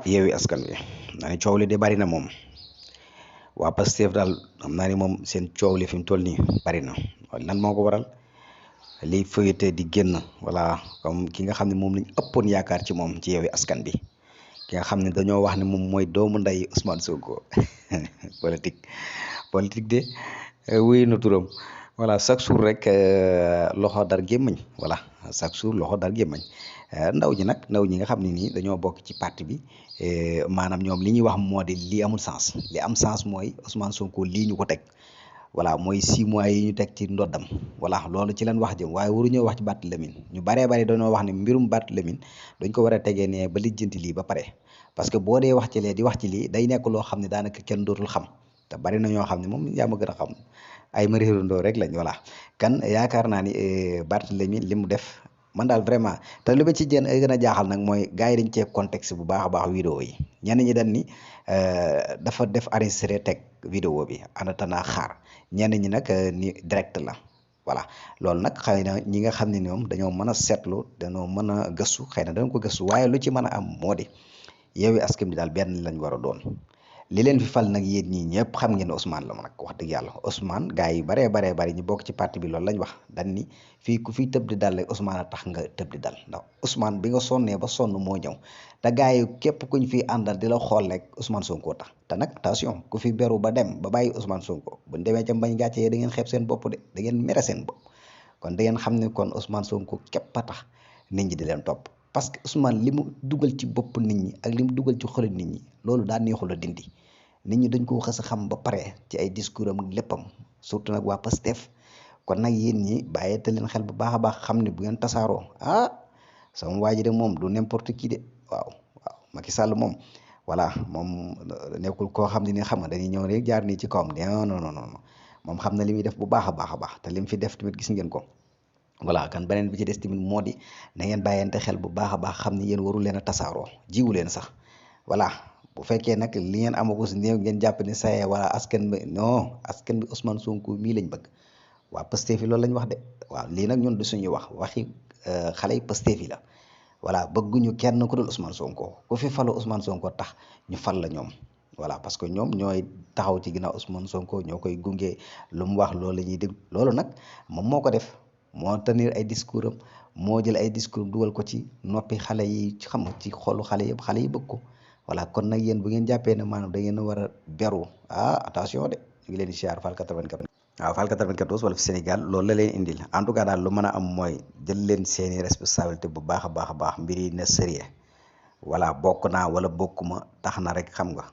Yewwi Askan Wi naa ni coow li de bari na moom waa Pastef daal xam naa ni moom seen coow li fi mu toll nii bari na lan moo ko waral liy fëyete di génn voilà comme ki nga xam ne moom lañ ëppoon yaakaar ci moom ci Yewwi Askan bi ki nga xam ne dañoo wax ne moom mooy doomu nday Ousmane Sonko politique politique de wuyu na turam voilà chaque jour rek loxo dar gémmañ voilà chaque jour loxo dar gémmañ ndaw ñi nag ndaw ñi nga xam ne nii dañoo bokk ci parti bi maanaam ñoom li ñuy wax moo di lii amul sens li am sens mooy Ousmane Sonko lii ñu ko teg voilà mooy 6 mois yi ñu teg ci ndoddam voilà loolu ci leen wax jëm waaye waruñoo wax ci Barthélémy ñu baree bari dañoo wax ne mbirum Barthélémy dañ ko war a tegee ne ba lijjanti lii ba pare parce que boo dee wax ci lee di wax ci lii day nekk loo xam ne daanaka kenn dootul xam te bari na ñoo xam ne moom yaa ma gën a xam ay ma réerandoo rek lañ voilà kan yaakaar naa ni Barthélémy li mu def man daal vraiment te li ma ci gën a jaaxal nag mooy gars yi dañ cee contexte bu baax a baax vidéo yi ñenn ñi dañ ni dafa def enregistré teg vidéo bi anatana xaar ñenn ñi nag ni direct la voilà loolu nag xëy na ñi nga xam ne ñoom dañoo mën a seetlu dañoo mën a gëstu xëy na dañ ko gëstu waaye lu ci mën a am moo di Yewwi Askan bi daal benn lañ war a doon li leen fi fal nag yéen ñii ñëpp xam ngeen ne Ousmane la ma nag wax dëgg yàlla Ousmane gars yi baree bari ñu bokk ci parti bi loolu lañ wax dañ ni fii ku fiy tëb di dal rek Ousmane a tax nga tëb di dal ndax Ousmane bi nga sonnee ba sonn moo ñëw te gars yi képp kuñ fi àndal di la xool rek Ousmane Sonko tax te nag attention ku fi beru ba dem ba bàyyi Ousmane Sonko buñ demee ca mbañ gàcce yi da ngeen xeeb seen bopp de da ngeen mere seen bopp kon da ngeen xam ne kon Ousmane Sonko képp a tax nit ñi di leen topp parce que Ousmane li mu dugal ci bopp nit ñi ak li mu dugal ci xolu nit ñi loolu daa neexul a dindi nit ñi dañ ko xës a xam ba pare ci ay discours am ak léppam surtout nag waa Pastef kon nag yéen ñi bàyyee te leen xel bu baax a baax xam ne bu ngeen tasaaroo sama waa ji de moom du n'importe qui de waaw Macky Sall moom voilà moom nekkul koo xam ne ni xam nga dañuy ñëw rek jaar nii ci kawam non moom xam na li muy def bu baax a baax te li mu fi def tamit gis ngeen ko voilà kan beneen bi ci des tamit moo di na ngeen bàyyante xel bu baax a baax xam ne yéen waru leen a tasaaroo jiwu leen sax voilà bu fekkee nag li ngeen amagu si néew ngeen jàpp ne saye wala askan bi non askan bi Ousmane Sonko mii lañ bëgg waa Pastef yi loolu lañ wax de waaw lii nag ñun du suñuy waxi xale yi Pastef yi la voilà bëgguñu kenn ku dul Ousmane Sonko ku fi falu Ousmane Sonko tax ñu fal la ñoom voilà parce que ñoom ñooy taxaw ci ginnaaw Ousmane Sonko ñoo koy gunge lu mu wax loolu la ñuy dégg loolu nag moom moo ko def moo tenir ay discours am moo jël ay discours dugal ko ci noppi xale yi xam nga ci xolu xale yëpp xale yi bëgg ko voilà kon nag yéen bu ngeen jàppee ne maanaam da ngeen a war a beru attention de ñu ngi leen di siyaar Fall 94 waaw Fall 94 wala fi Sénégal loolu la leen indil en tout cas daal lu mën a am mooy jël leen seeni responsabilité bu baax a baax mbir yi ne sérieux voilà bokk naa wala bokkuma tax na rek xam nga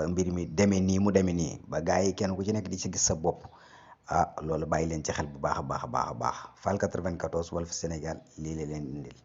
mbir mi demee nii mu demee nii ba gars yi kenn ku ci nekk di ci gis sa bopp loolu bàyyi leen ci xel bu baax a baax Fall 94 wala fi Sénégal lii la leen indil